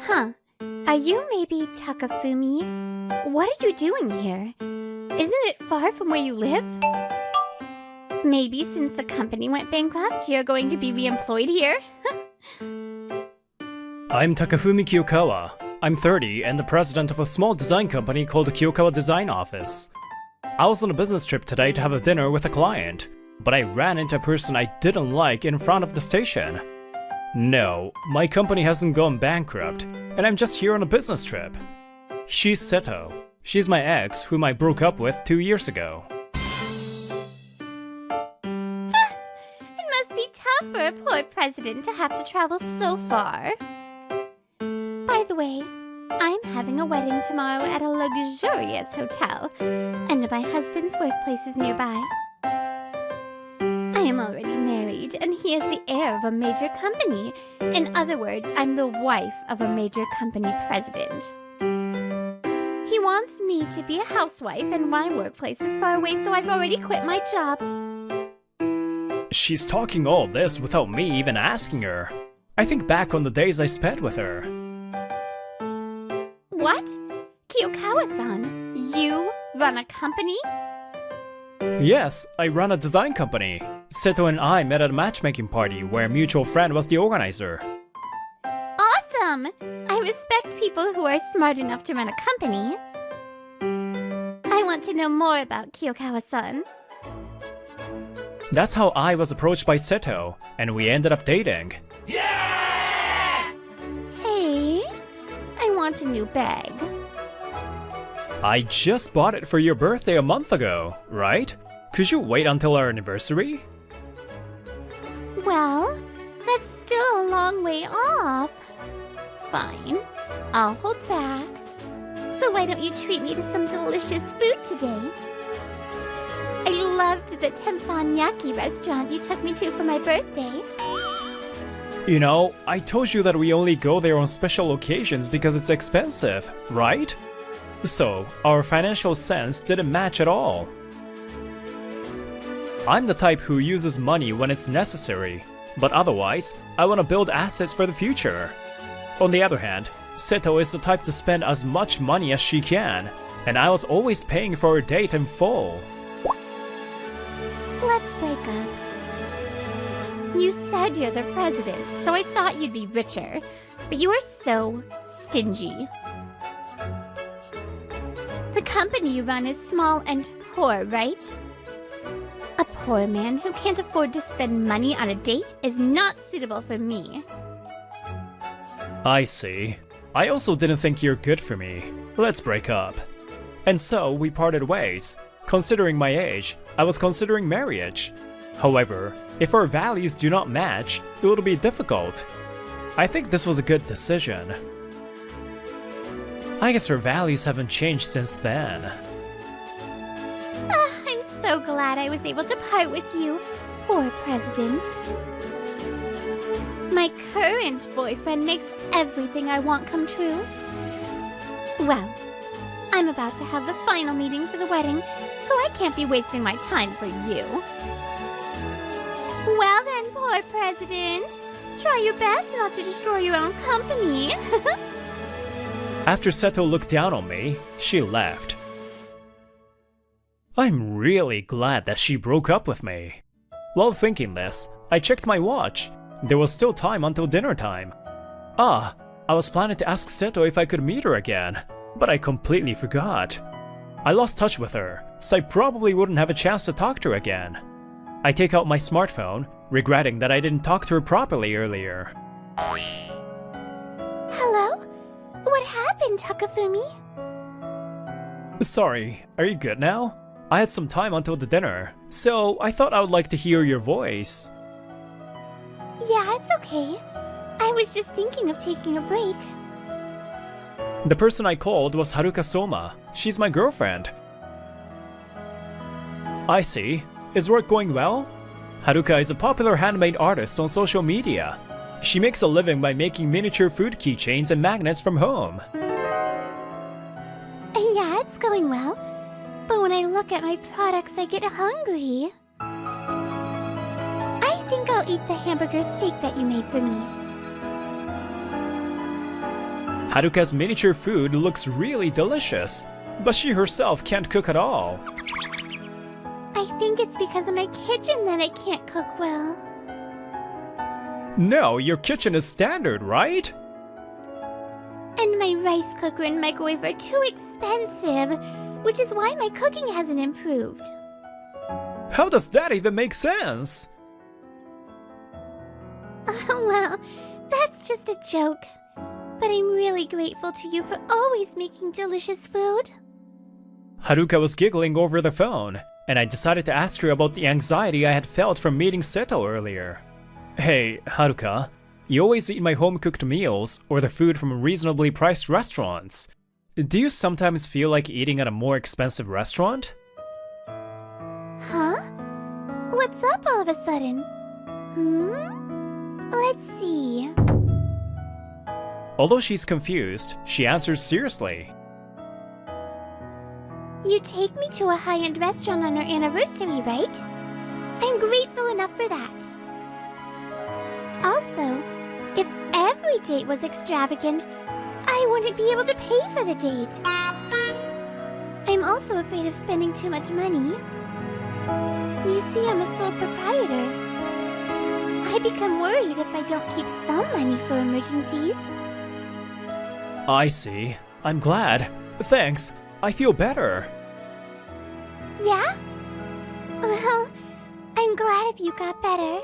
Huh. Are you maybe Takafumi? What are you doing here? Isn't it far from where you live? Maybe since the company went bankrupt, you're going to be re-employed here? I'm Takafumi Kiyokawa. I'm 30 and the president of a small design company called the Kiyokawa Design Office. I was on a business trip today to have a dinner with a client, but I ran into a person I didn't like in front of the station. No, my company hasn't gone bankrupt, and I'm just here on a business trip. She's Seto. She's my ex, whom I broke up with 2 years ago. It must be tough for a poor president to have to travel so far. By the way, I'm having a wedding tomorrow at a luxurious hotel, and my husband's workplace is nearby. I am already married, and he is the heir of a major company. In other words, I'm the wife of a major company president. He wants me to be a housewife, and my workplace is far away, so I've already quit my job. She's talking all this without me even asking her. I think back on the days I spent with her. What? Kiyokawa-san, you run a company? Yes, I run a design company. Seto and I met at a matchmaking party where a mutual friend was the organizer. Awesome! I respect people who are smart enough to run a company. I want to know more about Kiyokawa-san. That's how I was approached by Seto, and we ended up dating. Hey, I want a new bag. I just bought it for your birthday a month ago, right? Could you wait until our anniversary? Well, that's still a long way off. Fine, I'll hold back. So why don't you treat me to some delicious food today? I loved the teppanyaki restaurant you took me to for my birthday. You know, I told you that we only go there on special occasions because it's expensive, right? So, our financial sense didn't match at all. I'm the type who uses money when it's necessary, but otherwise, I want to build assets for the future. On the other hand, Seto is the type to spend as much money as she can, and I was always paying for her date in full. Let's break up. You said you're the president, so I thought you'd be richer, but you are so stingy. The company you run is small and poor, right? A poor man who can't afford to spend money on a date is not suitable for me. I see. I also didn't think you're good for me. Let's break up. And so we parted ways. Considering my age, I was considering marriage. However, if our values do not match, it will be difficult. I think this was a good decision. I guess our values haven't changed since then. I'm so glad I was able to part with you, poor president. My current boyfriend makes everything I want come true. Well, I'm about to have the final meeting for the wedding, so I can't be wasting my time for you. Well then, poor president, try your best not to destroy your own company. After Seto looked down on me, she left. I'm really glad that she broke up with me. While thinking this, I checked my watch. There was still time until dinner time. I was planning to ask Seto if I could meet her again, but I completely forgot. I lost touch with her, so I probably wouldn't have a chance to talk to her again. I take out my smartphone, regretting that I didn't talk to her properly earlier. Hello? What happened, Takafumi? Sorry, are you good now? I had some time until the dinner, so I thought I would like to hear your voice. Yeah, it's okay. I was just thinking of taking a break. The person I called was Haruka Soma. She's my girlfriend. I see. Is work going well? Haruka is a popular handmade artist on social media. She makes a living by making miniature food keychains and magnets from home. Yeah, it's going well. But when I look at my products, I get hungry. I think I'll eat the hamburger steak that you made for me. Haruka's miniature food looks really delicious, but she herself can't cook at all. I think it's because of my kitchen that I can't cook well. No, your kitchen is standard, right? And my rice cooker and microwave are too expensive, which is why my cooking hasn't improved. How does that even make sense? Well, that's just a joke. But I'm really grateful to you for always making delicious food. Haruka was giggling over the phone, and I decided to ask her about the anxiety I had felt from meeting Seto earlier. Hey, Haruka, you always eat my home-cooked meals or the food from reasonably priced restaurants. Do you sometimes feel like eating at a more expensive restaurant? Huh? What's up all of a sudden? Let's see. Although she's confused, she answers seriously. You take me to a high-end restaurant on our anniversary, right? I'm grateful enough for that. Also, if every date was extravagant, I wouldn't be able to pay for the date. I'm also afraid of spending too much money. You see, I'm a sole proprietor. I become worried if I don't keep some money for emergencies. I see. I'm glad. Thanks. I feel better. Yeah? Well, I'm glad if you got better.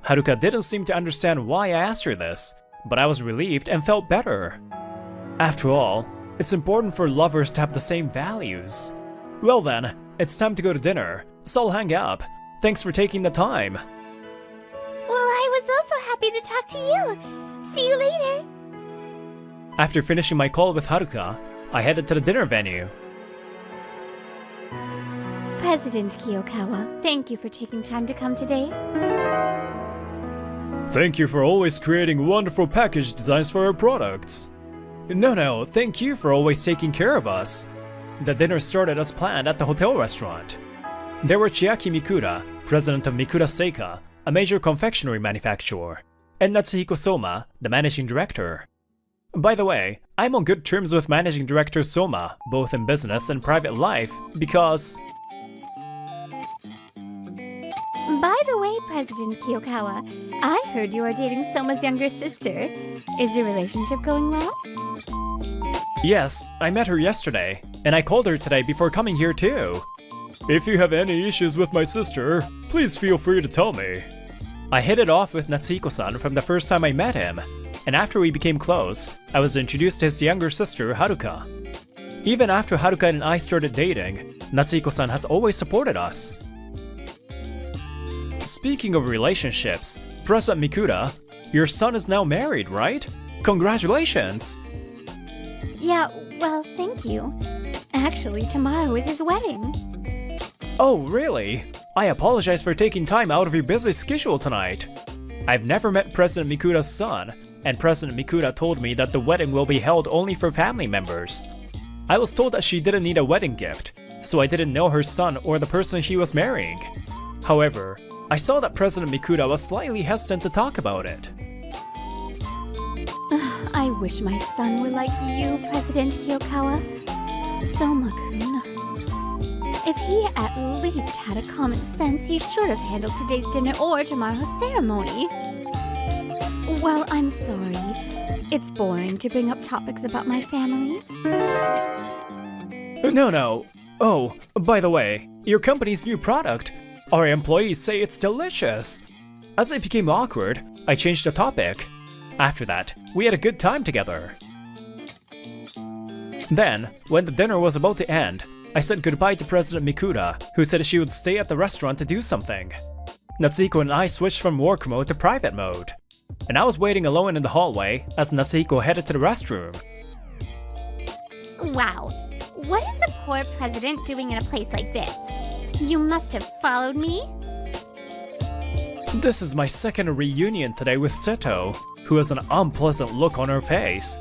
Haruka didn't seem to understand why I asked her this, but I was relieved and felt better. After all, it's important for lovers to have the same values. Well then, it's time to go to dinner, so I'll hang up. Thanks for taking the time. Well, I was also happy to talk to you. See you later. After finishing my call with Haruka, I headed to the dinner venue. President Kiyokawa, thank you for taking time to come today. Thank you for always creating wonderful package designs for our products. No, thank you for always taking care of us. The dinner started as planned at the hotel restaurant. There were Chiaki Mikura, president of Mikura Seika, a major confectionery manufacturer, and Natsuhiko Soma, the managing director. By the way, I'm on good terms with managing director Soma, both in business and private life, because... By the way, President Kiyokawa, I heard you are dating Soma's younger sister. Is your relationship going well? Yes, I met her yesterday, and I called her today before coming here too. If you have any issues with my sister, please feel free to tell me. I hit it off with Natsuhiko-san from the first time I met him, and after we became close, I was introduced to his younger sister, Haruka. Even after Haruka and I started dating, Natsuhiko-san has always supported us. Speaking of relationships, President Mikura, your son is now married, right? Congratulations! Yeah, well, thank you. Actually, tomorrow is his wedding. Oh, really? I apologize for taking time out of your busy schedule tonight. I've never met President Mikura's son, and President Mikura told me that the wedding will be held only for family members. I was told that she didn't need a wedding gift, so I didn't know her son or the person he was marrying. However, I saw that President Mikura was slightly hesitant to talk about it. I wish my son were like you, President Kiyokawa. Soma-kun. If he at least had a common sense, he should have handled today's dinner or tomorrow's ceremony. Well, I'm sorry. It's boring to bring up topics about my family. No. Oh, by the way, your company's new product. Our employees say it's delicious. As it became awkward, I changed the topic. After that, we had a good time together. Then, when the dinner was about to end, I said goodbye to President Mikura, who said she would stay at the restaurant to do something. Natsuhiko and I switched from work mode to private mode, and I was waiting alone in the hallway as Natsuhiko headed to the restroom. Wow, what is a poor president doing in a place like this? You must have followed me? This is my second reunion today with Seto, who has an unpleasant look on her face.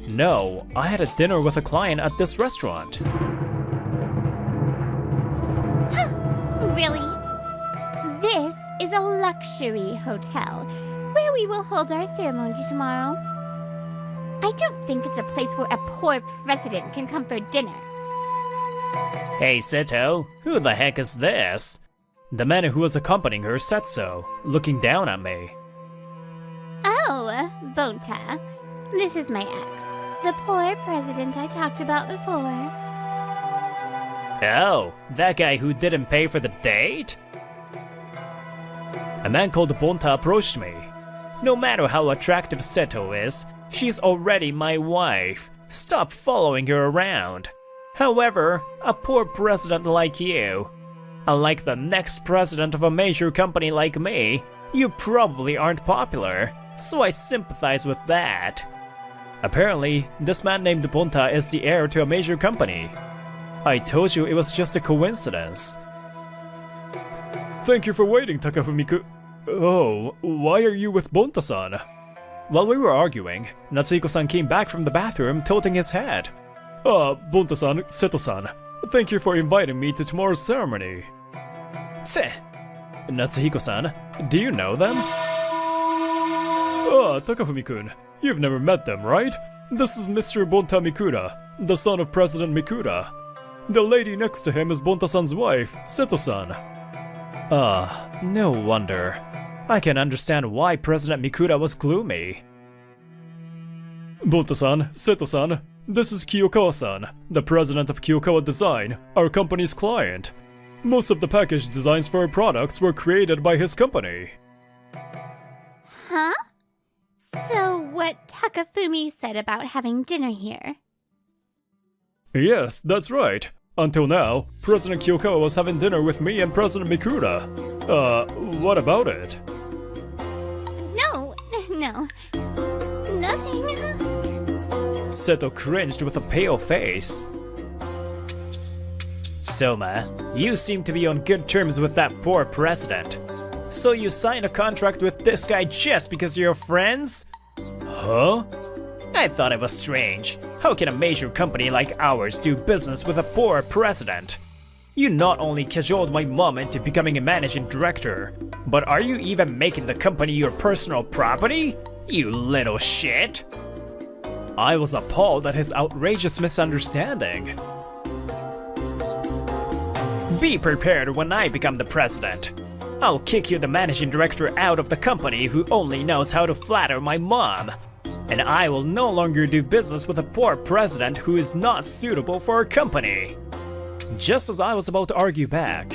No, I had a dinner with a client at this restaurant. Really? This is a luxury hotel, where we will hold our ceremony tomorrow. I don't think it's a place where a poor president can come for dinner. Hey Seto, who the heck is this? The man who was accompanying her said so, looking down at me. Oh, Bonta. This is my ex, the poor president I talked about before. Oh, that guy who didn't pay for the date? A man called Bonta approached me. No matter how attractive Seto is, she's already my wife. Stop following her around. However, a poor president like you, unlike the next president of a major company like me, you probably aren't popular, so I sympathize with that. Apparently, this man named Bonta is the heir to a major company. I told you it was just a coincidence. Thank you for waiting, Takafumi-kun. Oh, why are you with Bonta-san? While we were arguing, Natsuhiko-san came back from the bathroom tilting his head. Bonta-san, Seto-san, thank you for inviting me to tomorrow's ceremony. Tse! Natsuhiko-san, do you know them? Takafumi-kun, you've never met them, right? This is Mr. Bonta Mikura, the son of President Mikura. The lady next to him is Bonta-san's wife, Seto-san. No wonder. I can understand why President Mikura was gloomy. Bonta-san, Seto-san, this is Kiyokawa-san, the president of Kiyokawa Design, our company's client. Most of the package designs for our products were created by his company. Huh? So what Takafumi said about having dinner here? Yes, that's right. Until now, President Kiyokawa was having dinner with me and President Mikura. What about it? No. Nothing. Seto cringed with a pale face. Soma, you seem to be on good terms with that poor president. So you signed a contract with this guy just because you're friends? Huh? I thought it was strange. How can a major company like ours do business with a poor president? You not only cajoled my mom into becoming a managing director, but are you even making the company your personal property? You little shit! I was appalled at his outrageous misunderstanding. Be prepared when I become the president. I'll kick you, the managing director, out of the company who only knows how to flatter my mom. And I will no longer do business with a poor president who is not suitable for our company. Just as I was about to argue back,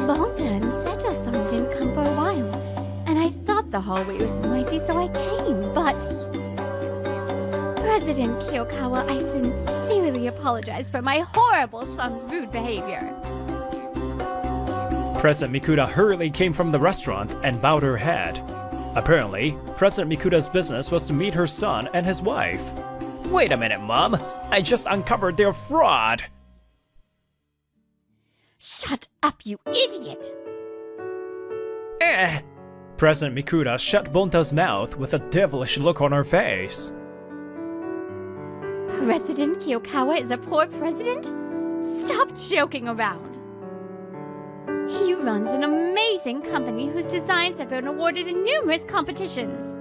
Bonta and Seto-san didn't come for a while, and I thought the hallway was noisy, so I came, but... President Kiyokawa, I sincerely apologize for my horrible son's rude behavior. President Mikura hurriedly came from the restaurant and bowed her head. Apparently, President Mikura's business was to meet her son and his wife. Wait a minute, Mom. I just uncovered their fraud. Shut up, you idiot! President Mikura shut Bonta's mouth with a devilish look on her face. President Kiyokawa is a poor president? Stop joking around. He runs an amazing company whose designs have been awarded in numerous competitions.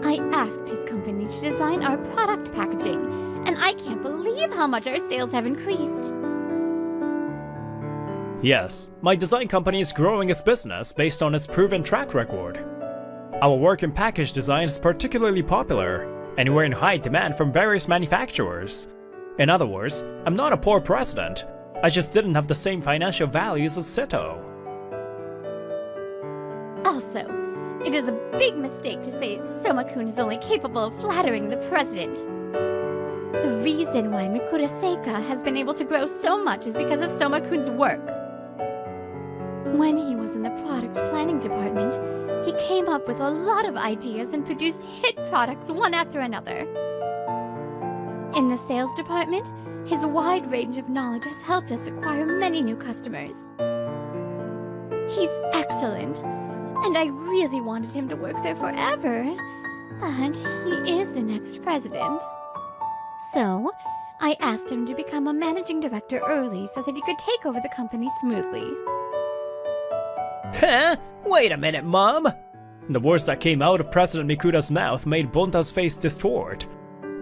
I asked his company to design our product packaging, and I can't believe how much our sales have increased. Yes, my design company is growing its business based on its proven track record. Our work in package design is particularly popular, and we're in high demand from various manufacturers. In other words, I'm not a poor president. I just didn't have the same financial values as Seto. Also, it is a big mistake to say Soma-kun is only capable of flattering the president. The reason why Mikura Seika has been able to grow so much is because of Soma-kun's work. When he was in the product planning department, he came up with a lot of ideas and produced hit products one after another. In the sales department, his wide range of knowledge has helped us acquire many new customers. He's excellent, and I really wanted him to work there forever, but he is the next president. So, I asked him to become a managing director early so that he could take over the company smoothly. Huh? Wait a minute, Mom! The words that came out of President Mikura's mouth made Bonta's face distort.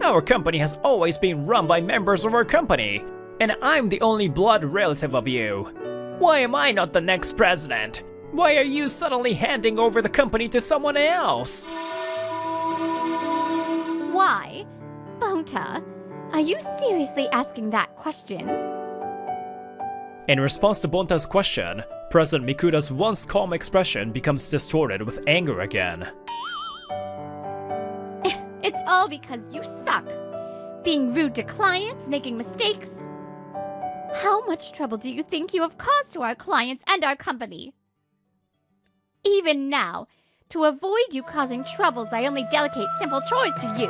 Our company has always been run by members of our company, and I'm the only blood relative of you. Why am I not the next president? Why are you suddenly handing over the company to someone else? Why? Bonta, are you seriously asking that question? In response to Bonta's question, President Mikura's once calm expression becomes distorted with anger again. It's all because you suck. Being rude to clients, making mistakes. How much trouble do you think you have caused to our clients and our company? Even now, to avoid you causing troubles, I only delegate simple chores to you.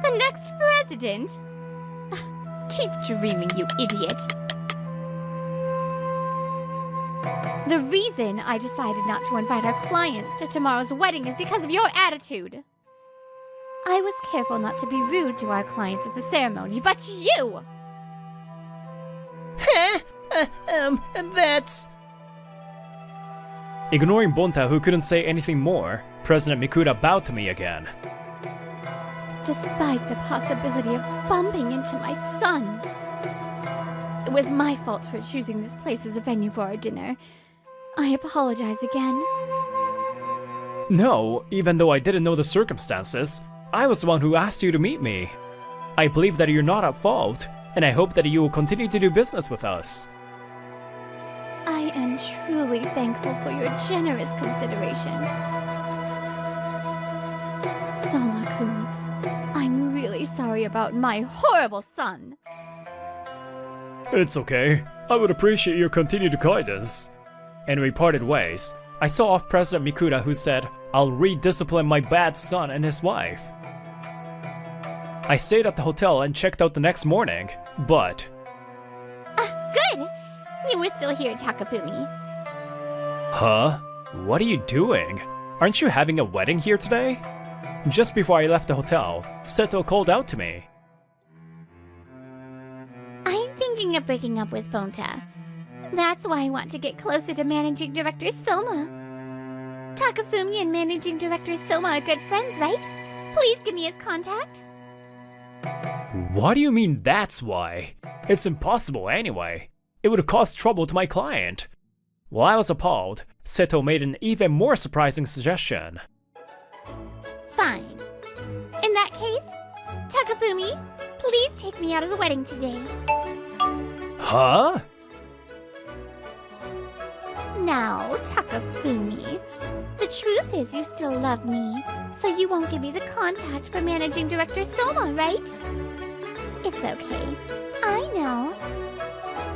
The next president? Keep dreaming, you idiot. The reason I decided not to invite our clients to tomorrow's wedding is because of your attitude. I was careful not to be rude to our clients at the ceremony, but you! That's... Ignoring Bonta, who couldn't say anything more, President Mikura bowed to me again. Despite the possibility of bumping into my son. It was my fault for choosing this place as a venue for our dinner. I apologize again. No, even though I didn't know the circumstances, I was the one who asked you to meet me. I believe that you're not at fault, and I hope that you will continue to do business with us. I am truly thankful for your generous consideration. Soma-kun, I'm really sorry about my horrible son. It's okay. I would appreciate your continued guidance. And we parted ways. I saw off President Mikura, who said, I'll rediscipline my bad son and his wife. I stayed at the hotel and checked out the next morning, but... Good! You were still here, Takafumi. Huh? What are you doing? Aren't you having a wedding here today? Just before I left the hotel, Seto called out to me. I'm thinking of breaking up with Bonta. That's why I want to get closer to Managing Director Soma. Takafumi and Managing Director Soma are good friends, right? Please give me his contact. What do you mean that's why? It's impossible anyway. It would cause trouble to my client. While I was appalled, Seto made an even more surprising suggestion. Fine. In that case, Takafumi, please take me out of the wedding today. Huh? Now, Takafumi, the truth is you still love me, so you won't give me the contact for Managing Director Soma, right? It's okay. I know.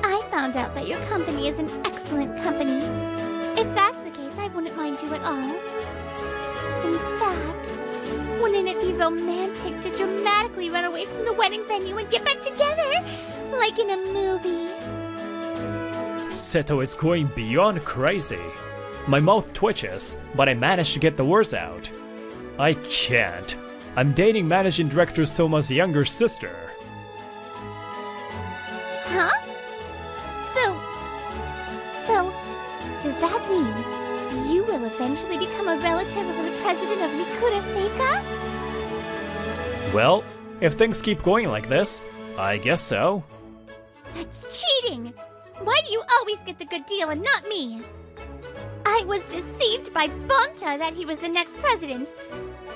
I found out that your company is an excellent company. If that's the case, I wouldn't mind you at all. In fact, wouldn't it be romantic to dramatically run away from the wedding venue and get back together? Like in a movie. Seto is going beyond crazy. My mouth twitches, but I manage to get the words out. I can't. I'm dating Managing Director Soma's younger sister. Huh? So, does that mean you will eventually become a relative of the president of Mikura Seika? Well, if things keep going like this, I guess so. That's cheating! Why do you always get the good deal and not me? I was deceived by Bonta that he was the next president.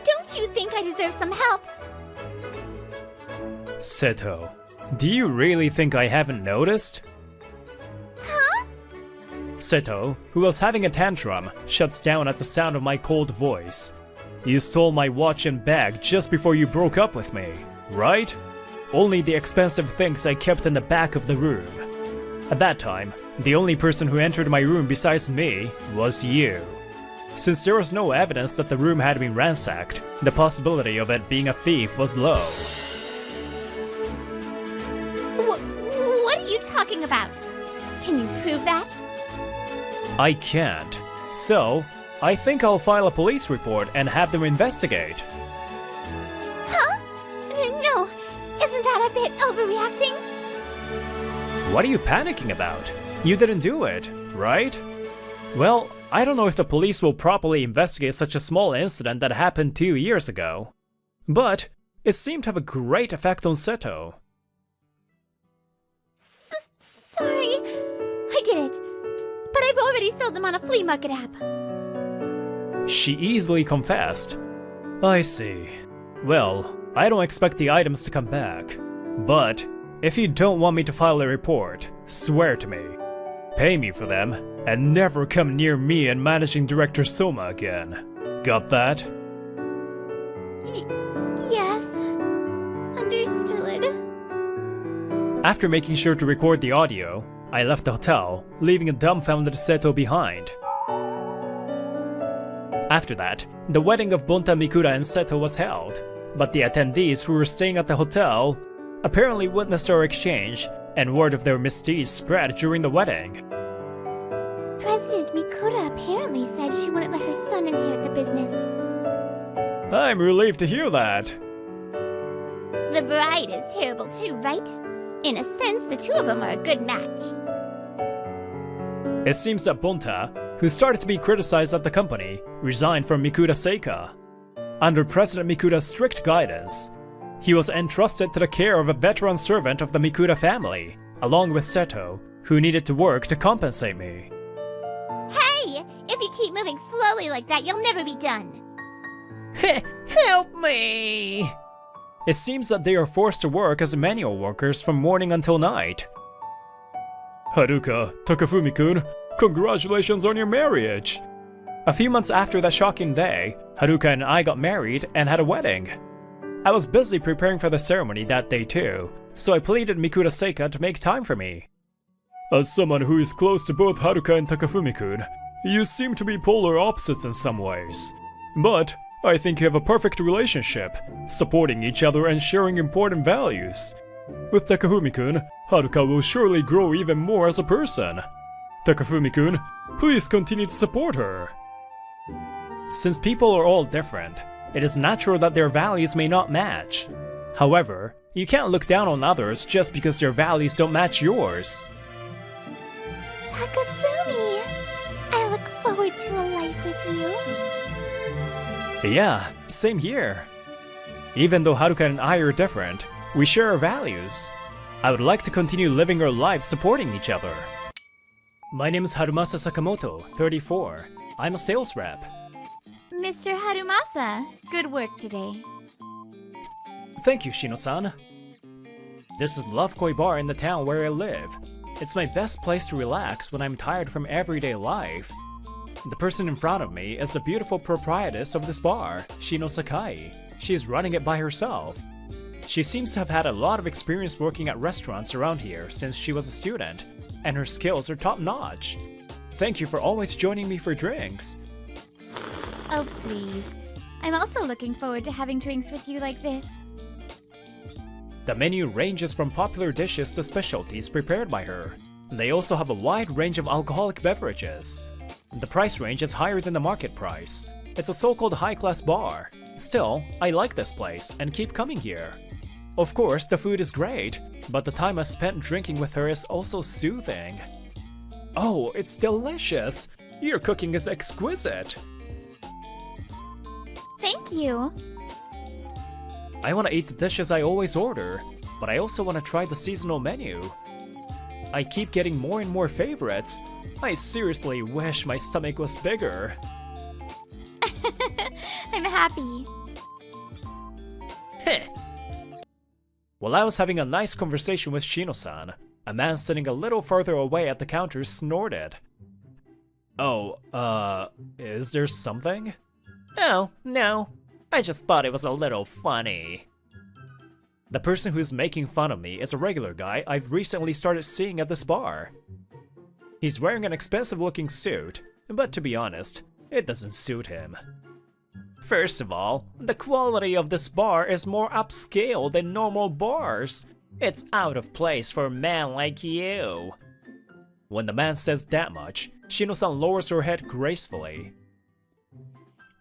Don't you think I deserve some help? Seto, do you really think I haven't noticed? Huh? Seto, who was having a tantrum, shuts down at the sound of my cold voice. You stole my watch and bag just before you broke up with me, right? Only the expensive things I kept in the back of the room. At that time, the only person who entered my room besides me was you. Since there was no evidence that the room had been ransacked, the possibility of it being a thief was low. What are you talking about? Can you prove that? I can't. So, I think I'll file a police report and have them investigate. Huh? No, isn't that a bit overreacting? What are you panicking about? You didn't do it, right? Well, I don't know if the police will properly investigate such a small incident that happened 2 years ago. But it seemed to have a great effect on Seto. Sorry, I did it. But I've already sold them on a flea market app. She easily confessed. I see. Well, I don't expect the items to come back. But if you don't want me to file a report, swear to me. Pay me for them, and never come near me and Managing Director Soma again. Got that? Yes. Understood. After making sure to record the audio, I left the hotel, leaving a dumbfounded Seto behind. After that, the wedding of Bunta, Mikura, and Seto was held, but the attendees who were staying at the hotel apparently witnessed our exchange, and word of their misdeeds spread during the wedding. President Mikura apparently said she wouldn't let her son inherit the business. I'm relieved to hear that. The bride is terrible too, right? In a sense, the two of them are a good match. It seems that Bunta, who started to be criticized at the company, resigned from Mikura Seika. Under President Mikura's strict guidance, he was entrusted to the care of a veteran servant of the Mikura family, along with Seto, who needed to work to compensate me. Hey! If you keep moving slowly like that, you'll never be done. Help me! It seems that they are forced to work as manual workers from morning until night. Haruka, Takafumi-kun, congratulations on your marriage! A few months after that shocking day, Haruka and I got married and had a wedding. I was busy preparing for the ceremony that day too, so I pleaded Mikura Seika to make time for me. As someone who is close to both Haruka and Takafumi-kun, you seem to be polar opposites in some ways. But I think you have a perfect relationship, supporting each other and sharing important values. With Takafumi-kun, Haruka will surely grow even more as a person. Takafumi-kun, please continue to support her. Since people are all different, it is natural that their values may not match. However, you can't look down on others just because their values don't match yours. Takafumi, I look forward to a life with you. Yeah, same here. Even though Haruka and I are different, we share our values. I would like to continue living our lives supporting each other. My name is Harumasa Sakamoto, 34. I'm a sales rep. Mr. Harumasa, good work today. Thank you, Shino-san. This is the Love Koi Bar in the town where I live. It's my best place to relax when I'm tired from everyday life. The person in front of me is the beautiful proprietress of this bar, Shino Sakai. She's running it by herself. She seems to have had a lot of experience working at restaurants around here since she was a student, and her skills are top-notch. Thank you for always joining me for drinks. Oh, please. I'm also looking forward to having drinks with you like this. The menu ranges from popular dishes to specialties prepared by her. They also have a wide range of alcoholic beverages. The price range is higher than the market price. It's a so-called high-class bar. Still, I like this place and keep coming here. Of course, the food is great, but the time I spent drinking with her is also soothing. Oh, it's delicious! Your cooking is exquisite! Thank you. I want to eat the dishes I always order, but I also want to try the seasonal menu. I keep getting more and more favorites. I seriously wish my stomach was bigger. I'm happy. Heh. While I was having a nice conversation with Shino-san, a man sitting a little further away at the counter snorted. Oh, is there something? Oh, no. I just thought it was a little funny. The person who's making fun of me is a regular guy I've recently started seeing at this bar. He's wearing an expensive-looking suit, but to be honest, it doesn't suit him. First of all, the quality of this bar is more upscale than normal bars. It's out of place for a man like you. When the man says that much, Shino-san lowers her head gracefully.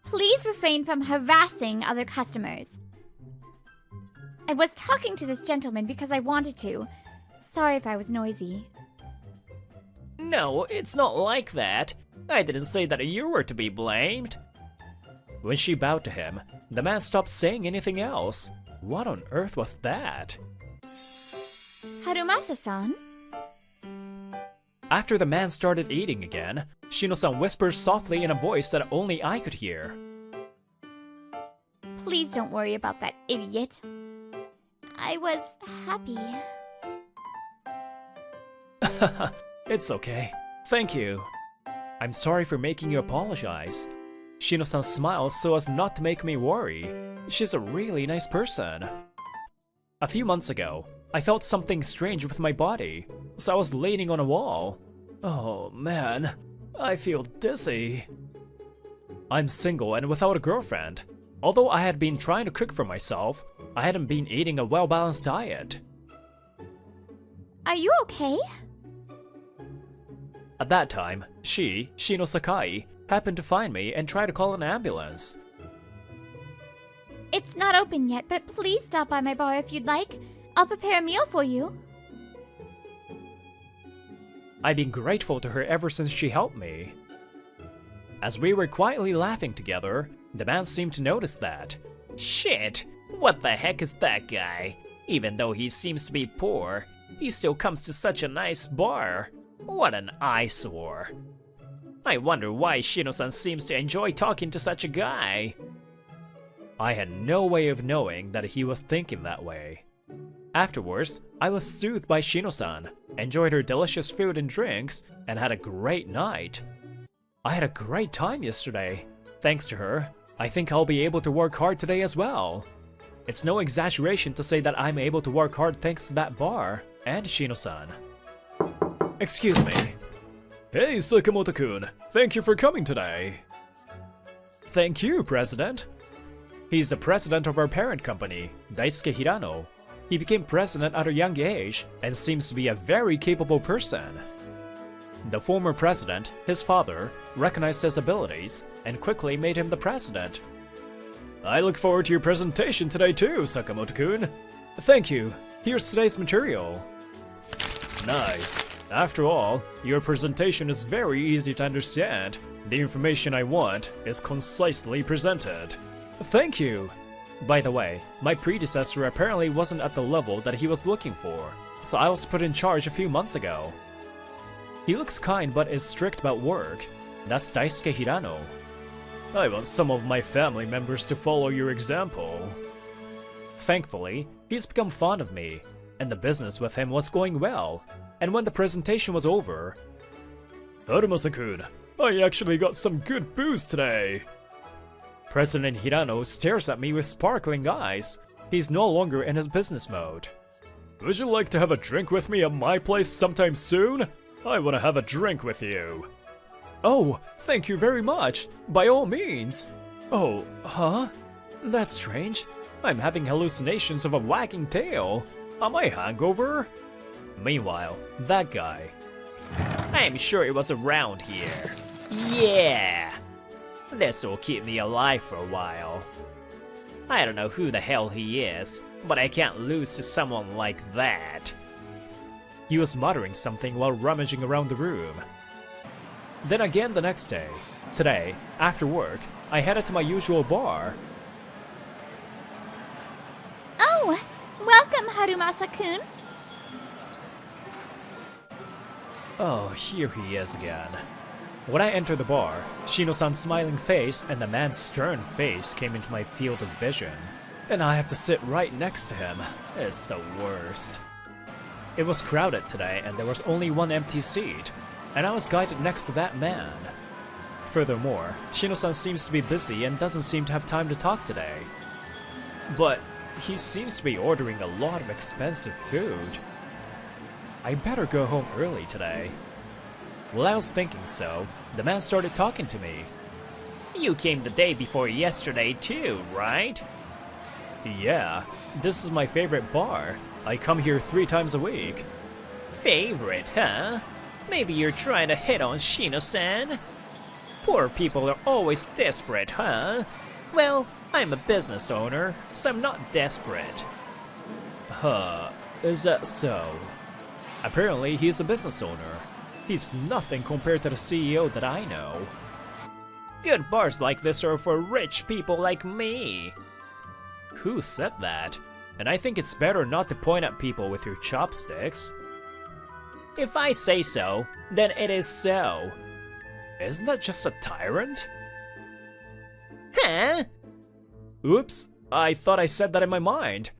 Please refrain from harassing other customers. I was talking to this gentleman because I wanted to. Sorry if I was noisy. No, it's not like that. I didn't say that you were to be blamed. When she bowed to him, the man stopped saying anything else. What on earth was that? Harumasa-san? After the man started eating again, Shino-san whispered softly in a voice that only I could hear. Please don't worry about that idiot. I was happy. It's okay. Thank you. I'm sorry for making you apologize. Shino-san smiles so as not to make me worry. She's a really nice person. A few months ago, I felt something strange with my body, so I was leaning on a wall. Oh man, I feel dizzy. I'm single and without a girlfriend. Although I had been trying to cook for myself, I hadn't been eating a well-balanced diet. Are you okay? At that time, Shino Sakai, happened to find me and tried to call an ambulance. It's not open yet, but please stop by my bar if you'd like. I'll prepare a meal for you. I've been grateful to her ever since she helped me. As we were quietly laughing together, the man seemed to notice that. Shit, what the heck is that guy? Even though he seems to be poor, he still comes to such a nice bar. What an eyesore. I wonder why Shino-san seems to enjoy talking to such a guy. I had no way of knowing that he was thinking that way. Afterwards, I was soothed by Shino-san, enjoyed her delicious food and drinks, and had a great night. I had a great time yesterday. Thanks to her, I think I'll be able to work hard today as well. It's no exaggeration to say that I'm able to work hard thanks to that bar and Shino-san. Excuse me. Hey, Sakamoto-kun. Thank you for coming today. Thank you, President. He's the president of our parent company, Daisuke Hirano. He became president at a young age and seems to be a very capable person. The former president, his father, recognized his abilities and quickly made him the president. I look forward to your presentation today too, Sakamoto-kun. Thank you. Here's today's material. Nice. After all, your presentation is very easy to understand. The information I want is concisely presented. Thank you. By the way, my predecessor apparently wasn't at the level that he was looking for, so I was put in charge a few months ago. He looks kind but is strict about work. That's Daisuke Hirano. I want some of my family members to follow your example. Thankfully, he's become fond of me, and the business with him was going well. And when the presentation was over, Harumasa-kun, I actually got some good booze today. President Hirano stares at me with sparkling eyes. He's no longer in his business mode. Would you like to have a drink with me at my place sometime soon? I want to have a drink with you. Oh, thank you very much. By all means. Oh, huh? That's strange. I'm having hallucinations of a wagging tail. Am I hungover? Meanwhile, that guy. I'm sure it was around here. Yeah! This'll keep me alive for a while. I don't know who the hell he is, but I can't lose to someone like that. He was muttering something while rummaging around the room. Then again the next day. Today, after work, I headed to my usual bar. Oh, welcome, Harumasa-kun. Oh, here he is again. When I entered the bar, Shino-san's smiling face and the man's stern face came into my field of vision. And I have to sit right next to him. It's the worst. It was crowded today and there was only one empty seat, and I was guided next to that man. Furthermore, Shino-san seems to be busy and doesn't seem to have time to talk today. But he seems to be ordering a lot of expensive food. I better go home early today. While I was thinking so, the man started talking to me. You came the day before yesterday too, right? Yeah, this is my favorite bar. I come here 3 times a week. Favorite, huh? Maybe you're trying to hit on Shino-san? Poor people are always desperate, huh? Well, I'm a business owner, so I'm not desperate. Huh, is that so? Apparently he's a business owner. He's nothing compared to the CEO that I know. Good bars like this are for rich people like me. Who said that? And I think it's better not to point at people with your chopsticks. If I say so, then it is so. Isn't that just a tyrant? Huh? Oops, I thought I said that in my mind.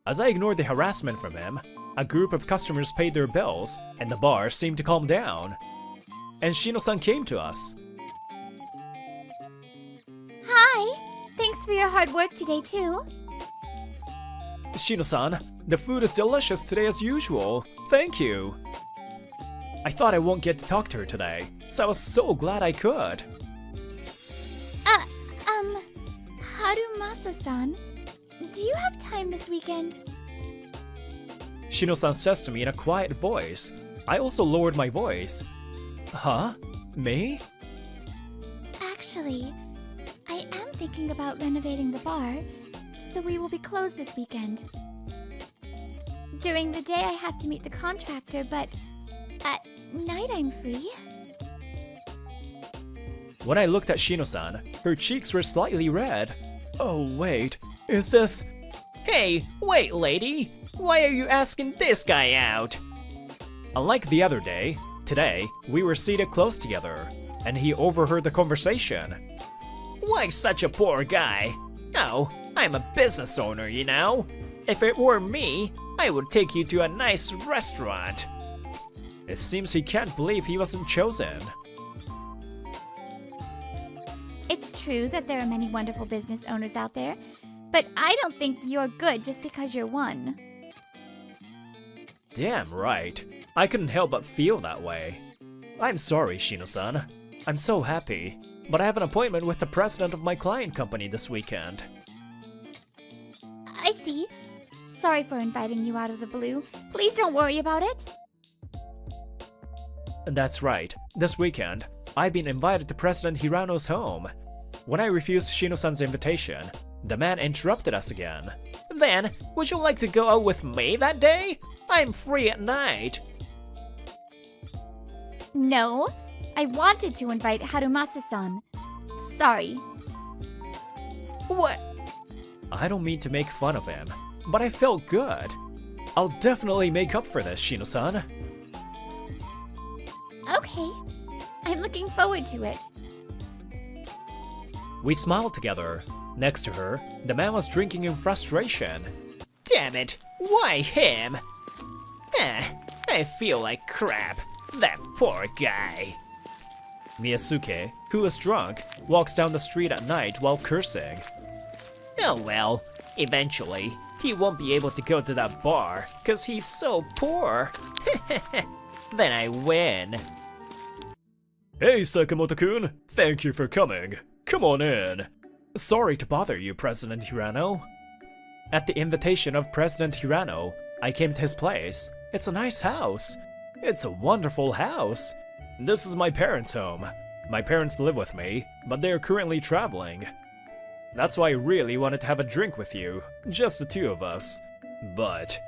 As I ignored the harassment from him, a group of customers paid their bills, and the bar seemed to calm down. And Shino-san came to us. Hi! Thanks for your hard work today, too. Shino-san, the food is delicious today as usual. Thank you. I thought I won't get to talk to her today, so I was so glad I could. Harumasa-san, do you have time this weekend? Shino-san says to me in a quiet voice. I also lowered my voice. Huh? Me? Actually, I am thinking about renovating the bar, so we will be closed this weekend. During the day I have to meet the contractor, but at night I'm free. When I looked at Shino-san, her cheeks were slightly red. Oh wait, is this... Hey, wait lady! Why are you asking this guy out? Unlike the other day, today, we were seated close together, and he overheard the conversation. Why such a poor guy? Oh, I'm a business owner, you know. If it were me, I would take you to a nice restaurant. It seems he can't believe he wasn't chosen. It's true that there are many wonderful business owners out there, but I don't think you're good just because you're one. Damn right. I couldn't help but feel that way. I'm sorry, Shino-san. I'm so happy, but I have an appointment with the president of my client company this weekend. I see. Sorry for inviting you out of the blue. Please don't worry about it. That's right. This weekend, I've been invited to President Hirano's home. When I refused Shino-san's invitation, the man interrupted us again. Then, would you like to go out with me that day? I'm free at night. No, I wanted to invite Harumasa-san. Sorry. What? I don't mean to make fun of him, but I felt good. I'll definitely make up for this, Shino-san. Okay, I'm looking forward to it. We smiled together. Next to her, the man was drinking in frustration. Damn it, why him? I feel like crap. That poor guy. Miyasuke, who was drunk, walks down the street at night while cursing. Oh well, eventually, he won't be able to go to that bar, cause he's so poor. Then I win. Hey Sakamoto-kun, thank you for coming. Come on in. Sorry to bother you, President Hirano. At the invitation of President Hirano, I came to his place. It's a nice house. It's a wonderful house. This is my parents' home. My parents live with me, but they are currently traveling. That's why I really wanted to have a drink with you, just the two of us. But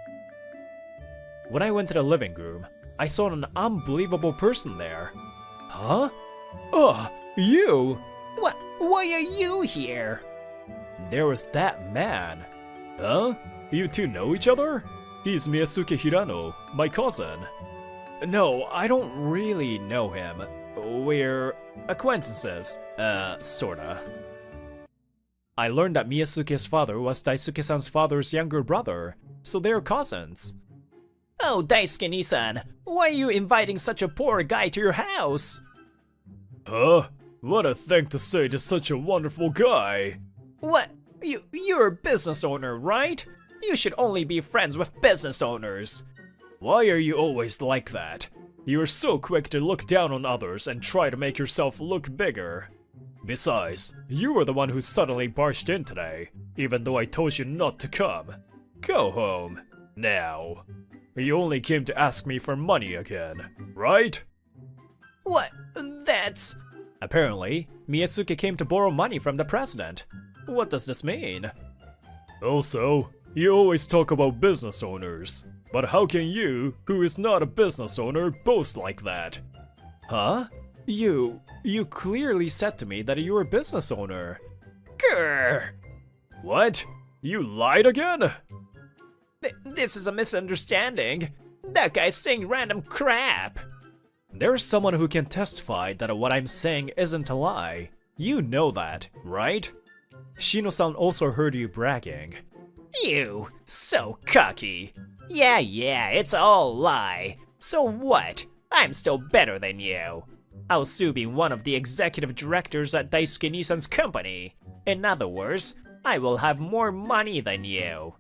when I went to the living room, I saw an unbelievable person there. Huh? Oh, you! What? Why are you here? There was that man. Huh? You two know each other? He's Miyasuke Hirano, my cousin. No, I don't really know him. We're acquaintances, sorta. I learned that Miyasuke's father was Daisuke-san's father's younger brother, so they're cousins. Oh, Daisuke-ni-san, why are you inviting such a poor guy to your house? Huh? What a thing to say to such a wonderful guy. What? You're a business owner, right? You should only be friends with business owners. Why are you always like that? You're so quick to look down on others and try to make yourself look bigger. Besides, you were the one who suddenly barged in today, even though I told you not to come. Go home, now. You only came to ask me for money again, right? What? That's... Apparently, Miyasuke came to borrow money from the president. What does this mean? Also, you always talk about business owners. But how can you, who is not a business owner, boast like that? Huh? You clearly said to me that you were a business owner. Grr! What? You lied again? This is a misunderstanding. That guy's saying random crap. There's someone who can testify that what I'm saying isn't a lie. You know that, right? Shino-san also heard you bragging. You, so cocky. Yeah, it's all a lie. So what? I'm still better than you. I'll soon be one of the executive directors at Daisuke Nissan's company. In other words, I will have more money than you.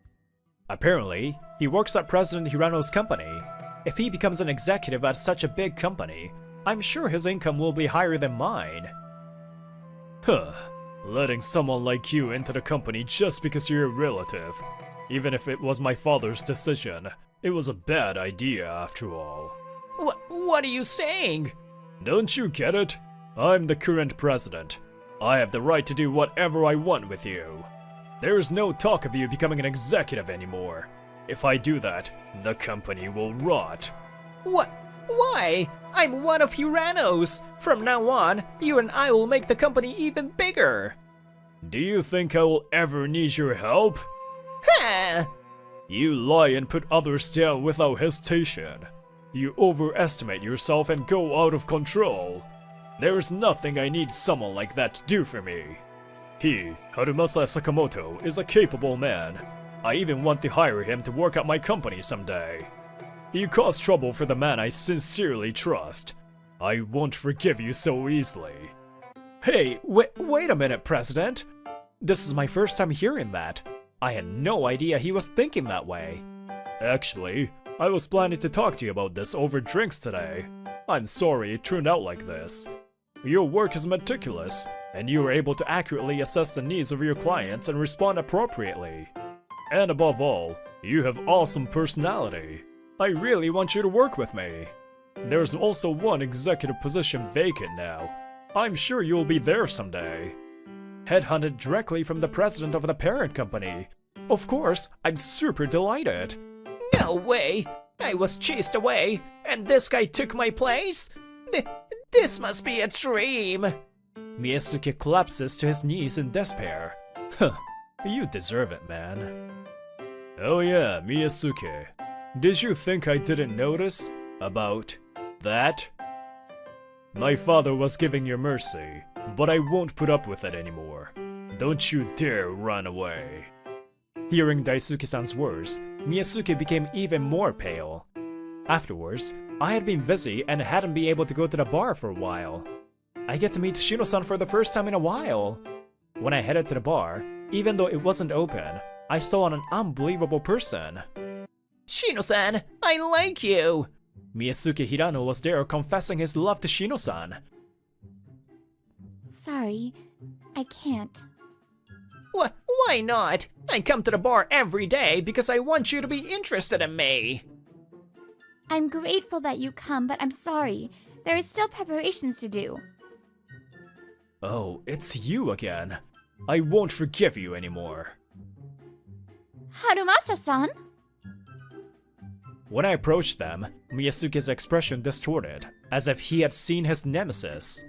Apparently, he works at President Hirano's company. If he becomes an executive at such a big company, I'm sure his income will be higher than mine. Huh. Letting someone like you into the company just because you're a relative. Even if it was my father's decision, it was a bad idea after all. What are you saying? Don't you get it? I'm the current president. I have the right to do whatever I want with you. There is no talk of you becoming an executive anymore. If I do that, the company will rot. What? Why? I'm one of Hirano's. From now on, you and I will make the company even bigger. Do you think I will ever need your help? Ha! You lie and put others down without hesitation. You overestimate yourself and go out of control. There is nothing I need someone like that to do for me. He, Harumasa Sakamoto, is a capable man. I even want to hire him to work at my company someday. You cause trouble for the man I sincerely trust. I won't forgive you so easily. Hey, wait a minute, President. This is my first time hearing that. I had no idea he was thinking that way. Actually, I was planning to talk to you about this over drinks today. I'm sorry it turned out like this. Your work is meticulous, and you are able to accurately assess the needs of your clients and respond appropriately. And above all, you have awesome personality. I really want you to work with me. There's also one executive position vacant now. I'm sure you'll be there someday. Headhunted directly from the president of the parent company. Of course, I'm super delighted. No way! I was chased away, and this guy took my place? This must be a dream! Miyasuke collapses to his knees in despair. Huh, you deserve it, man. Oh yeah, Miyasuke. Did you think I didn't notice about that? My father was giving you mercy, but I won't put up with it anymore. Don't you dare run away. Hearing Daisuke-san's words, Miyasuke became even more pale. Afterwards, I had been busy and hadn't been able to go to the bar for a while. I get to meet Shino-san for the first time in a while. When I headed to the bar, even though it wasn't open, I saw an unbelievable person. Shino-san, I like you! Miyasuke Hirano was there confessing his love to Shino-san. Sorry, I can't. Why not? I come to the bar every day because I want you to be interested in me. I'm grateful that you come, but I'm sorry. There are still preparations to do. Oh, it's you again. I won't forgive you anymore. Harumasa-san? When I approached them, Miyasuke's expression distorted, as if he had seen his nemesis.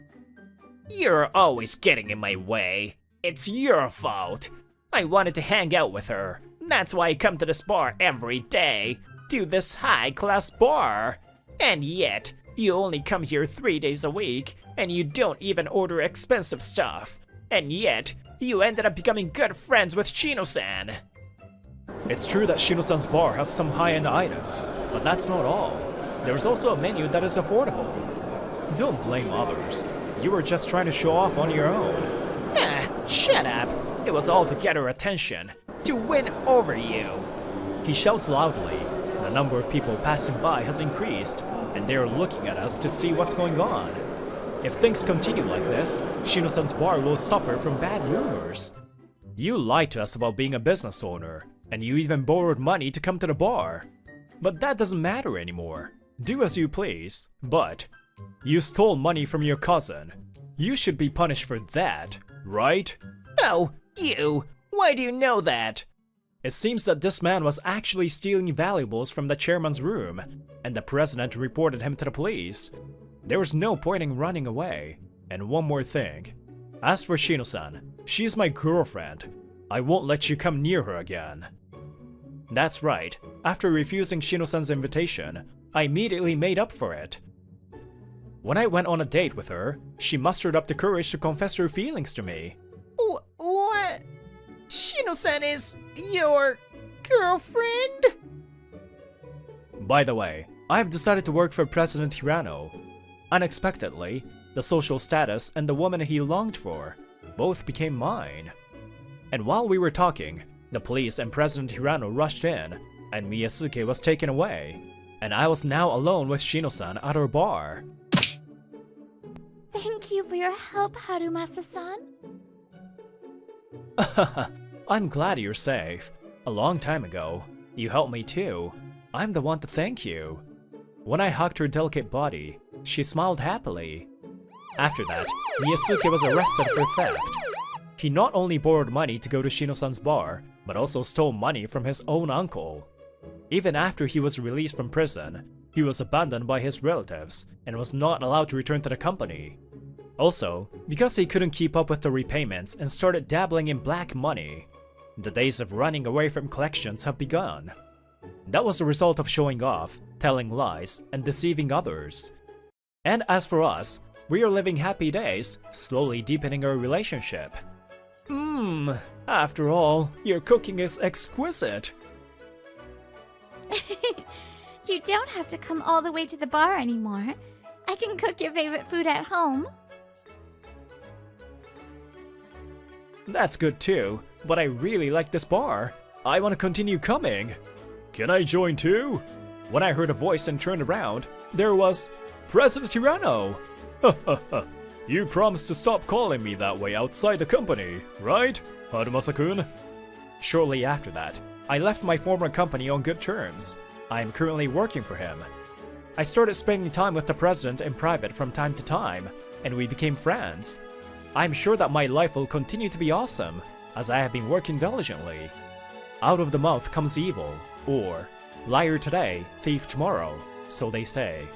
You're always getting in my way. It's your fault. I wanted to hang out with her. That's why I come to this bar every day. To this high-class bar. And yet, you only come here 3 days a week, and you don't even order expensive stuff. And yet, you ended up becoming good friends with Shino-san. It's true that Shino-san's bar has some high-end items, but that's not all. There's also a menu that is affordable. Don't blame others. You were just trying to show off on your own. Shut up. It was all to get her attention. To win over you. He shouts loudly. The number of people passing by has increased, and they are looking at us to see what's going on. If things continue like this, Shino-san's bar will suffer from bad rumors. You lied to us about being a business owner, and you even borrowed money to come to the bar. But that doesn't matter anymore. Do as you please, but you stole money from your cousin. You should be punished for that, right? Oh, you! Why do you know that? It seems that this man was actually stealing valuables from the chairman's room, and the president reported him to the police. There was no point in running away. And one more thing. As for Shino-san, she's my girlfriend. I won't let you come near her again. That's right. After refusing Shino-san's invitation, I immediately made up for it. When I went on a date with her, she mustered up the courage to confess her feelings to me. What? Shino-san is your girlfriend? By the way, I've decided to work for President Hirano. Unexpectedly, the social status and the woman he longed for both became mine. And while we were talking, the police and President Hirano rushed in, and Miyasuke was taken away, and I was now alone with Shino-san at our bar. Thank you for your help, Harumasa-san. I'm glad you're safe. A long time ago, you helped me too. I'm the one to thank you. When I hugged her delicate body, she smiled happily. After that, Miyasuke was arrested for theft. He not only borrowed money to go to Shino-san's bar, but also stole money from his own uncle. Even after he was released from prison, he was abandoned by his relatives and was not allowed to return to the company. Also, because he couldn't keep up with the repayments and started dabbling in black money, the days of running away from collections have begun. That was a result of showing off, telling lies, and deceiving others. And as for us, we are living happy days, slowly deepening our relationship. After all, your cooking is exquisite. You don't have to come all the way to the bar anymore. I can cook your favorite food at home. That's good too, but I really like this bar. I want to continue coming. Can I join too? When I heard a voice and turned around, there was President Hirano. You promised to stop calling me that way outside the company, right, Harumasa-kun? Shortly after that, I left my former company on good terms. I am currently working for him. I started spending time with the president in private from time to time, and we became friends. I'm sure that my life will continue to be awesome, as I have been working diligently. Out of the mouth comes evil, or liar today, thief tomorrow, so they say.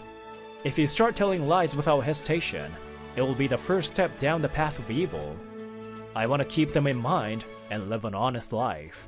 If you start telling lies without hesitation, it will be the first step down the path of evil. I want to keep them in mind and live an honest life.